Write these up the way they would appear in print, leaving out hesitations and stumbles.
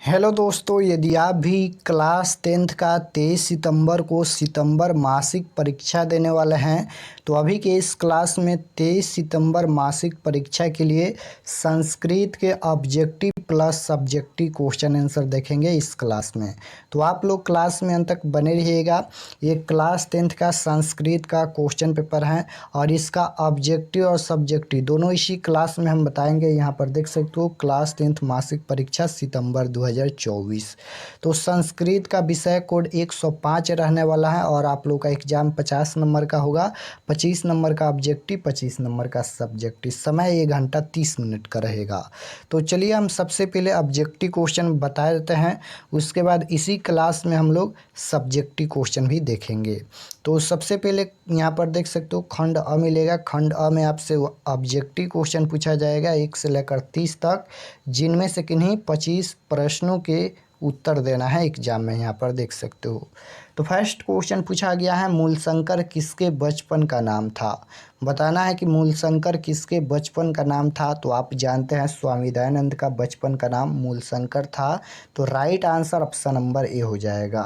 Hello दोस्तों, यदि आप भी क्लास 10th का 23 सितंबर को सितंबर मासिक परीक्षा देने वाले हैं तो अभी के इस क्लास में 23 सितंबर मासिक परीक्षा के लिए संस्कृत के objective plus subjective question answer देखेंगे इस क्लास में। तो आप लोग क्लास में अंत तक बने रहिएगा। ये क्लास 10th का संस्कृत का क्वेश्चन पेपर है और इसका ऑब्जेक्टिव और सब्जेक्टिव दोनों इसी क्लास में हम बताएंगे। यहाँ पर देख सकते हो क्लास 10th मासिक परीक्षा सितंबर 2024। तो संस्कृत का विषय कोड 105 रहने वाला है और आप लोग का एग्जाम 50 नंबर का होगा। 25 नंबर का ऑब्जेक्टिव, 25 नंबर का सब्जेक्टिव। समय 1 घंटा 30 मिनट का रहेगा। तो चलिए हम सबसे पहले ऑब्जेक्टिव क्वेश्चन बता देते हैं, उसके बाद इसी क्लास में हम लोग सब्जेक्टिव क्वेश्चन भी देखेंगे। तो सबसे पहले यहाँ पर देख सकते हो खंड अ मिलेगा। खंड अ में आपसे ऑब्जेक्टिव क्वेश्चन पूछा जाएगा 1 से लेकर 30 तक, जिनमें से किन्हीं 25 प्रश्नों के उत्तर देना है एग्जाम में। यहाँ पर देख सकते हो। तो फर्स्ट क्वेश्चन पूछा गया है, मूलशंकर किसके बचपन का नाम था। बताना है कि मूलशंकर किसके बचपन का नाम था। तो आप जानते हैं स्वामी दयानंद का बचपन का नाम मूलशंकर था। तो right answer option number A हो जाएगा।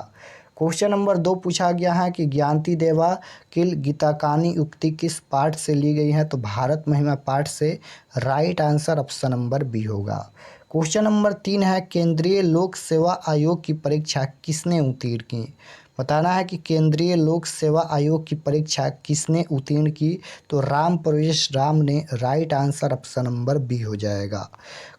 क्वेश्चन नंबर 2 पूछा गया है कि ज्ञानती देवा किल गीताकानी उक्ति किस पाठ से ली गई है। तो भारत महिमा पाठ से। Right answer option number B होगा। क्वेश्चन नंबर 3 है, केंद्रीय लोक सेवा आयोग की परीक्षा किसने उत्तीर्ण की। बताना है कि केंद्रीय लोक सेवा आयोग की परीक्षा किसने उत्तीर्ण की। तो राम प्रवेश राम ने। Right answer option number B हो जाएगा।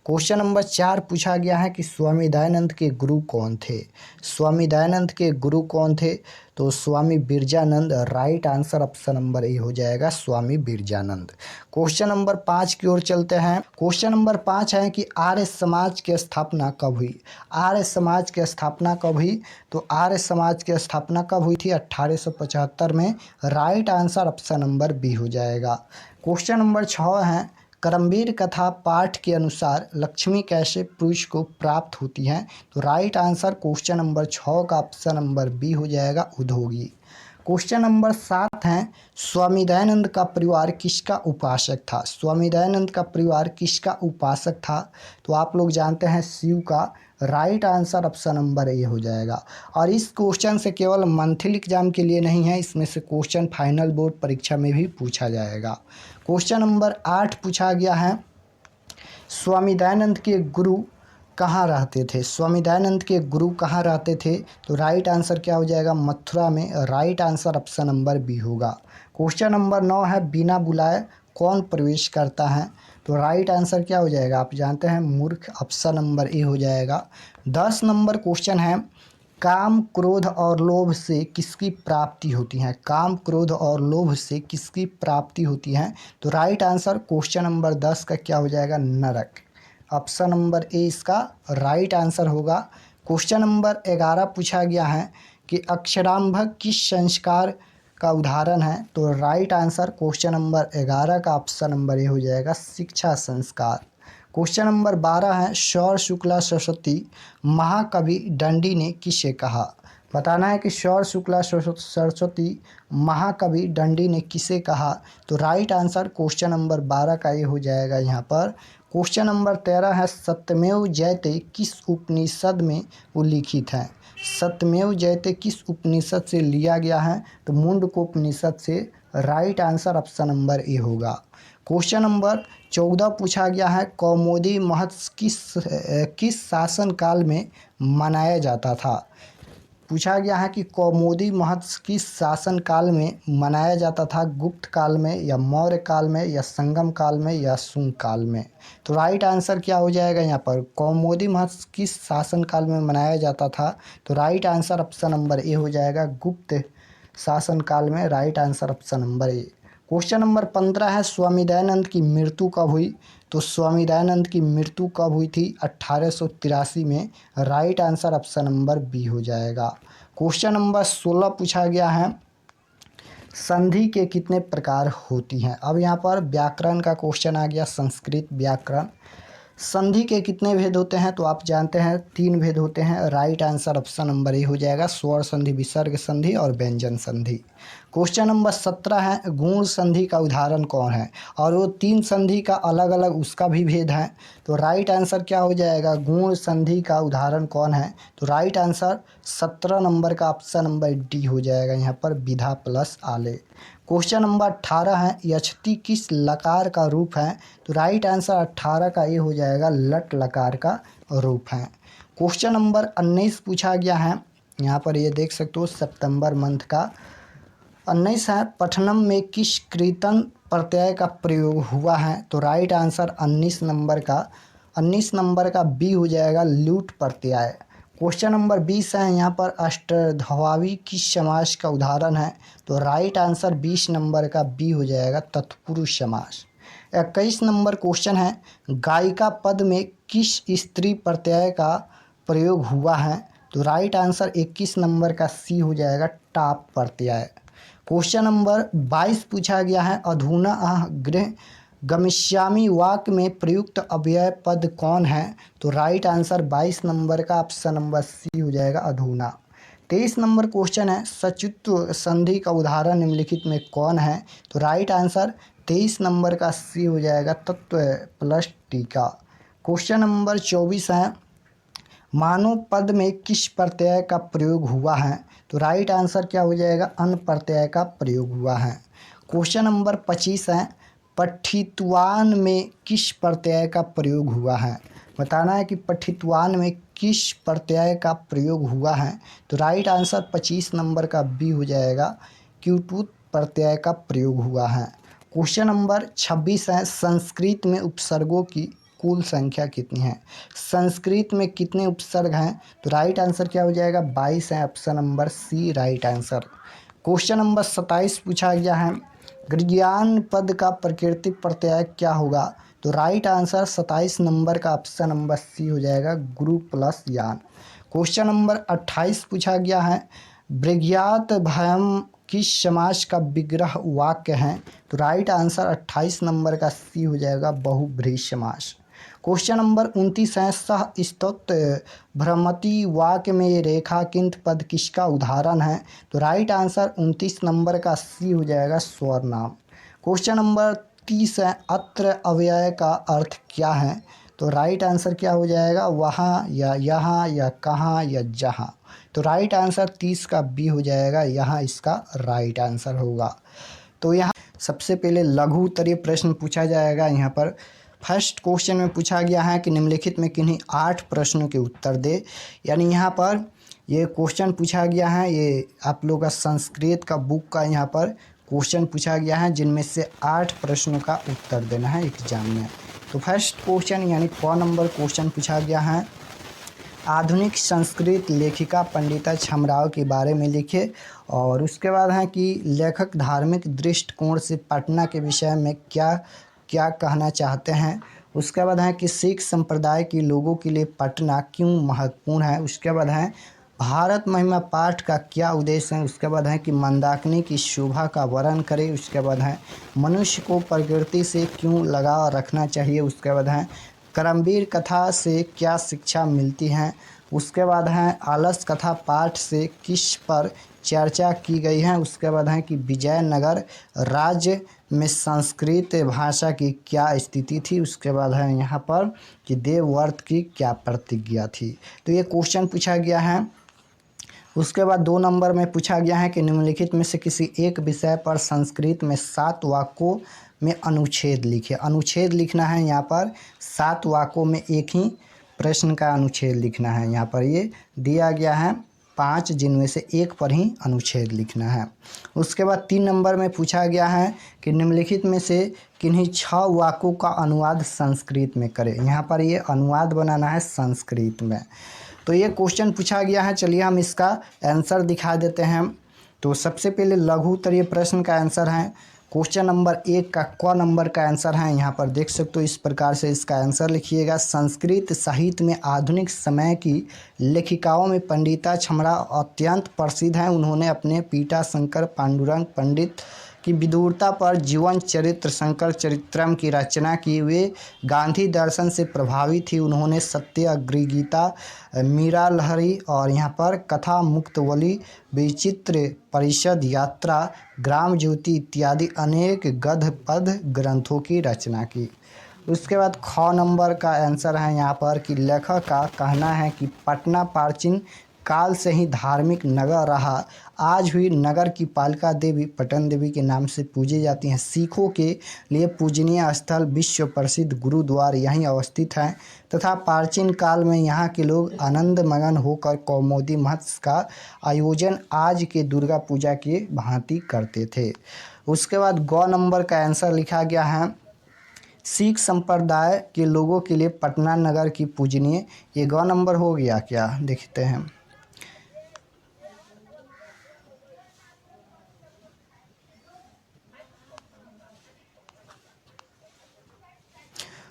क्वेश्चन नंबर 4 पूछा गया है कि स्वामी दयानंद के गुरु कौन थे। स्वामी दयानंद के गुरु कौन थे। तो Swami Birjanand. Right answer option number A हो जाएगा, स्वामी बिरजानंद। क्वेश्चन नंबर 5 की ओर चलते हैं। क्वेश्चन नंबर 5 है कि आर्य समाज की स्थापना कब हुई। आर्य समाज की स्थापना कब हुई। तो आर्य समाज की स्थापना कब हुई थी, 1875 में। Right answer option number B हो जाएगा। क्वेश्चन नंबर 6 है, करमवीर कथा पाठ के अनुसार लक्ष्मी कैसे पुरुष को प्राप्त होती है। तो राइट आंसर क्वेश्चन नंबर 6 का ऑप्शन नंबर बी हो जाएगा, उद्योगी। क्वेश्चन नंबर 7 है, स्वामी दयानंद का परिवार किसका उपासक था। स्वामी दयानंद का परिवार किसका उपासक था। तो आप लोग जानते हैं शिव का। Right answer option number A हो जाएगा। और इस क्वेश्चन से केवल मंथली एग्जाम के लिए नहीं है, इसमें से क्वेश्चन फाइनल बोर्ड परीक्षा में भी पूछा जाएगा। क्वेश्चन नंबर 8 पूछा गया है, स्वामी दयानंद के गुरु कहाँ रहते थे। स्वामी दयानंद के गुरु कहाँ रहते थे। तो राइट आंसर क्या हो जाएगा, मथुरा में। Right answer option number B होगा। क्वेश्चन नंबर 9 है, बिना बुलाए कौन प्रवेश करता है। तो राइट आंसर क्या हो जाएगा, आप जानते हैं मूर्ख। ऑप्शन नंबर ए हो जाएगा। 10 नंबर क्वेश्चन है, काम क्रोध और लोभ से किसकी प्राप्ति होती है। काम क्रोध और लोभ से किसकी प्राप्ति होती है। तो राइट आंसर क्वेश्चन नंबर 10 का क्या हो जाएगा, नरक। ऑप्शन नंबर ए इसका राइट आंसर होगा। क्वेश्चन नंबर 11 पूछा गया है कि अक्षराभ्यास किस संस्कार का उदाहरण है। तो राइट आंसर क्वेश्चन नंबर 11 का ऑप्शन नंबर ए हो जाएगा, शिक्षा संस्कार। क्वेश्चन नंबर 12 है, सौर शुक्ला सरस्वती महाकवि दंडी ने किसे कहा। बताना है कि सौर शुक्ला सरस्वती महाकवि दंडी ने किसे कहा। तो राइट आंसर क्वेश्चन नंबर 12 का ये हो जाएगा यहाँ पर। क्वेश्चन नंबर 13 है, सत्यमेव जयते किस उपनिषद में उल्लिखित है। सत्यमेव जयते किस उपनिषद से लिया गया है। तो मुंडकोपनिषद से। Right answer option number A होगा। क्वेश्चन नंबर 14 पूछा गया है, कौमुदी महोत्सव किस शासन काल में मनाया जाता था। पूछा गया है कि कौमुदी महोत्सव किस शासन काल में मनाया जाता था। गुप्त काल में, या मौर्य काल में, या संगम काल में, या शुंग काल में। तो राइट आंसर क्या हो जाएगा यहाँ पर, कौमुदी महोत्सव किस शासन काल में मनाया जाता था। तो right answer option number A हो जाएगा, गुप्त शासन काल में। राइट आंसर ऑप्शन नंबर ए। क्वेश्चन नंबर 15 है, स्वामी दयानंद की मृत्यु कब हुई। तो स्वामी दयानंद की मृत्यु कब हुई थी, 1883 में। Right answer option number B हो जाएगा। क्वेश्चन नंबर 16 पूछा गया है, संधि के कितने प्रकार होती हैं। अब यहाँ पर व्याकरण का क्वेश्चन आ गया, संस्कृत व्याकरण। संधि के कितने भेद होते हैं। तो आप जानते हैं 3 भेद होते हैं। Right answer option number A हो जाएगा, स्वर संधि, विसर्ग संधि और व्यंजन संधि। क्वेश्चन नंबर 17 है गुण संधि का उदाहरण कौन है, और वो 3 संधि का अलग अलग उसका भी भेद है। तो राइट आंसर क्या हो जाएगा, गुण संधि का उदाहरण कौन है। तो राइट आंसर 17 नंबर का ऑप्शन नंबर डी हो जाएगा यहाँ पर, विधा प्लस आले। क्वेश्चन नंबर 18 है यछति किस लकार का रूप है। तो राइट आंसर 18 का ये हो जाएगा, लट लकार का रूप है। क्वेश्चन नंबर 19 पूछा गया है, यहाँ पर ये देख सकते हो सितंबर मंथ का 19 है, पठनम में किस कृतन प्रत्यय का प्रयोग हुआ है। तो राइट आंसर 19 नंबर का बी हो जाएगा, लूट प्रत्यय। क्वेश्चन नंबर 20 है, यहाँ पर अष्टधावी किस समास का उदाहरण है। तो राइट आंसर 20 नंबर का बी हो जाएगा, तत्पुरुष समास। 21 नंबर क्वेश्चन है, गायिका पद में किस स्त्री प्रत्यय का प्रयोग हुआ है। तो राइट आंसर 21 नंबर का सी हो जाएगा, टाप प्रत्यय। क्वेश्चन नंबर 22 पूछा गया है, अधुना गृह गमिष्यामि वाक्य में प्रयुक्त अव्यय पद कौन है। तो राइट आंसर 22 नंबर का ऑप्शन नंबर सी हो जाएगा, अधुना। 23 नंबर क्वेश्चन है, सचित्व संधि का उदाहरण निम्नलिखित में कौन है। तो राइट आंसर 23 नंबर का सी हो जाएगा, तत्व प्लस टीका। क्वेश्चन नंबर 24 है, मानव पद में किस प्रत्यय का प्रयोग हुआ है। तो राइट आंसर क्या हो जाएगा, अन प्रत्यय का प्रयोग हुआ है। क्वेश्चन नंबर 25 है, पठितवान में किस प्रत्यय का प्रयोग हुआ है। बताना है कि पठितवान में किस प्रत्यय का प्रयोग हुआ है। तो राइट आंसर 25 नंबर का बी हो जाएगा, क्यूटूत प्रत्यय का प्रयोग हुआ है। क्वेश्चन नंबर 26 है, संस्कृत में उपसर्गों की कुल संख्या कितनी है। संस्कृत में कितने उपसर्ग हैं। तो राइट आंसर क्या हो जाएगा, 22 है, option number C right answer. Question number 27 पूछा गया है, ज्ञान पद का प्राकृतिक प्रत्यय क्या होगा। तो राइट आंसर 27 नंबर का ऑप्शन नंबर सी हो जाएगा, गुरु प्लस यान। क्वेश्चन नंबर 28 पूछा गया है, विज्ञात भयम किस समास का विग्रह वाक्य है। तो राइट आंसर 28 नंबर का सी हो जाएगा, बहुव्रीहि समास। क्वेश्चन नंबर 29 है, सह स्तोत्र भ्रमति वाक्य में रेखा किंत पद किसका उदाहरण है। तो राइट आंसर 29 नंबर का सी हो जाएगा, स्वर नाम। क्वेश्चन नंबर 30 है, अत्र अव्यय का अर्थ क्या है। तो राइट आंसर क्या हो जाएगा, वहाँ या यहाँ या कहाँ या जहाँ। तो राइट आंसर 30 का बी हो जाएगा, यहाँ इसका राइट आंसर होगा। तो यहाँ सबसे पहले लघु उत्तरीय प्रश्न पूछा जाएगा। यहाँ पर फर्स्ट क्वेश्चन में पूछा गया है कि निम्नलिखित में किन्हीं 8 प्रश्नों के उत्तर दे। यानी यहाँ पर ये क्वेश्चन पूछा गया है, ये आप लोग का संस्कृत का बुक का यहाँ पर क्वेश्चन पूछा गया है, जिनमें से 8 प्रश्नों का उत्तर देना है एग्जाम में। तो फर्स्ट क्वेश्चन यानी क नंबर क्वेश्चन पूछा गया है, आधुनिक संस्कृत लेखिका पंडिता छमराव के बारे में लिखे। और उसके बाद है कि लेखक धार्मिक दृष्टिकोण से पटना के विषय में क्या क्या कहना चाहते हैं। उसके बाद है कि सिख संप्रदाय के लोगों के लिए पटना क्यों महत्वपूर्ण है। उसके बाद है भारत महिमा पाठ का क्या उद्देश्य है। उसके बाद है कि मंदाकिनी की शोभा का वर्णन करें। उसके बाद है मनुष्य को प्रकृति से क्यों लगाव रखना चाहिए। उसके बाद है करमवीर कथा से क्या शिक्षा मिलती है। उसके बाद है आलस कथा पाठ से किस पर चर्चा की गई है। उसके बाद है कि विजयनगर राज्य में संस्कृत भाषा की क्या स्थिति थी। उसके बाद है यहाँ पर कि देवव्रत की क्या प्रतिज्ञा थी। तो ये क्वेश्चन पूछा गया है। उसके बाद 2 नंबर में पूछा गया है कि निम्नलिखित में से किसी एक विषय पर संस्कृत में 7 वाक्यों में अनुच्छेद लिखे। अनुच्छेद लिखना है यहाँ पर 7 वाक्यों में एक ही प्रश्न का अनुच्छेद लिखना है। यहाँ पर ये दिया गया है 5, जिनमें से एक पर ही अनुच्छेद लिखना है। उसके बाद 3 नंबर में पूछा गया है कि निम्नलिखित में से किन्हीं 6 वाक्यों का अनुवाद संस्कृत में करें। यहाँ पर ये अनुवाद बनाना है संस्कृत में। तो ये क्वेश्चन पूछा गया है। चलिए हम इसका आंसर दिखा देते हैं। तो सबसे पहले लघु उत्तरीय प्रश्न का आंसर है क्वेश्चन नंबर 1 का क नंबर का आंसर है। यहाँ पर देख सकते हो, इस प्रकार से इसका आंसर लिखिएगा। संस्कृत साहित्य में आधुनिक समय की लेखिकाओं में पंडिता छमरा अत्यंत प्रसिद्ध हैं। उन्होंने अपने पिता शंकर पांडुरंग पंडित कि विदुरता पर जीवन चरित्र शंकर चरित्रम की रचना की। वे गांधी दर्शन से प्रभावित थी। उन्होंने सत्याग्रह गीता, मीरा लहरी और यहाँ पर कथा मुक्तवली, विचित्र परिषद यात्रा, ग्राम ज्योति इत्यादि अनेक गद्य पद्य ग्रंथों की रचना की। उसके बाद ख नंबर का आंसर है यहाँ पर कि लेखक का कहना है कि पटना प्राचीन काल से ही धार्मिक नगर रहा। आज भी नगर की पालिका देवी पटन देवी के नाम से पूजी जाती हैं। सिखों के लिए पूजनीय स्थल विश्व प्रसिद्ध गुरुद्वार यहीं अवस्थित हैं तथा प्राचीन काल में यहाँ के लोग आनंद मगन होकर कौमुदी महोत्सव का आयोजन आज के दुर्गा पूजा के भांति करते थे। उसके बाद ग नंबर का आंसर लिखा गया है सिख संप्रदाय के लोगों के लिए पटना नगर की पूजनीय। ये ग नंबर हो गया क्या, देखते हैं।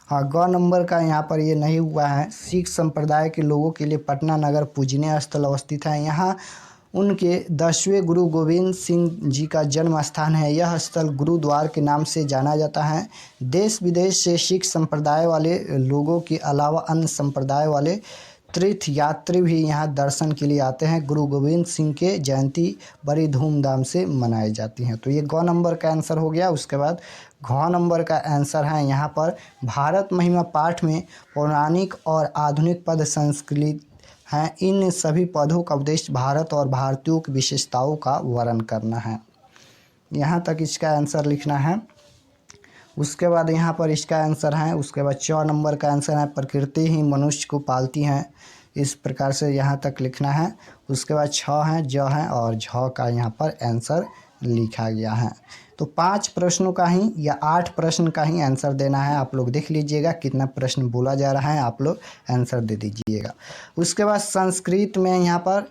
हाँ, ग नंबर का यहाँ पर ये नहीं हुआ है। सिख संप्रदाय के लोगों के लिए पटना नगर पूजनीय स्थल अवस्थित है। यहाँ उनके 10वें गुरु गोविंद सिंह जी का जन्म स्थान है। यह स्थल गुरुद्वार के नाम से जाना जाता है। देश विदेश से सिख संप्रदाय वाले लोगों के अलावा अन्य संप्रदाय वाले तीर्थ यात्री भी यहाँ दर्शन के लिए आते हैं। गुरु गोविंद सिंह के जयंती बड़ी धूमधाम से मनाई जाती हैं। तो ये ग नंबर का आंसर हो गया। उसके बाद घ नंबर का आंसर है यहाँ पर भारत महिमा पाठ में पौराणिक और आधुनिक पद संस्कृत हैं। इन सभी पदों का उद्देश्य भारत और भारतीयों की विशेषताओं का वर्णन करना है। यहाँ तक इसका आंसर लिखना है। उसके बाद यहाँ पर इसका आंसर है। उसके बाद 4 नंबर का आंसर है प्रकृति ही मनुष्य को पालती हैं। इस प्रकार से यहाँ तक लिखना है। उसके बाद 6 है, ज है और झ का यहाँ पर आंसर लिखा गया है। तो 5 प्रश्नों का ही या 8 प्रश्न का ही आंसर देना है। आप लोग देख लीजिएगा कितना प्रश्न बोला जा रहा है, आप लोग आंसर दे दीजिएगा। उसके बाद संस्कृत में यहाँ पर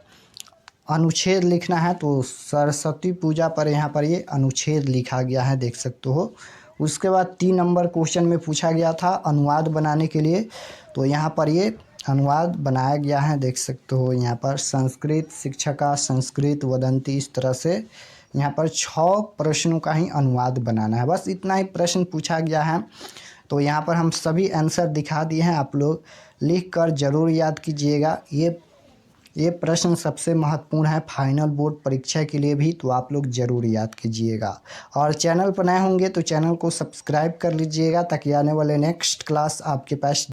अनुच्छेद लिखना है। तो सरस्वती पूजा पर यहाँ पर ये अनुच्छेद लिखा गया है, देख सकते हो। उसके बाद 3 नंबर क्वेश्चन में पूछा गया था अनुवाद बनाने के लिए। तो यहाँ पर ये अनुवाद बनाया गया है, देख सकते हो। यहाँ पर संस्कृत शिक्षका संस्कृत वदंती, इस तरह से यहाँ पर 6 प्रश्नों का ही अनुवाद बनाना है। बस इतना ही प्रश्न पूछा गया है। तो यहाँ पर हम सभी आंसर दिखा दिए हैं, आप लोग लिख कर ज़रूर याद कीजिएगा। ये प्रश्न सबसे महत्वपूर्ण है फाइनल बोर्ड परीक्षा के लिए भी, तो आप लोग ज़रूर याद कीजिएगा। और चैनल पर नए होंगे तो चैनल को सब्सक्राइब कर लीजिएगा ताकि आने वाले नेक्स्ट क्लास आपके पास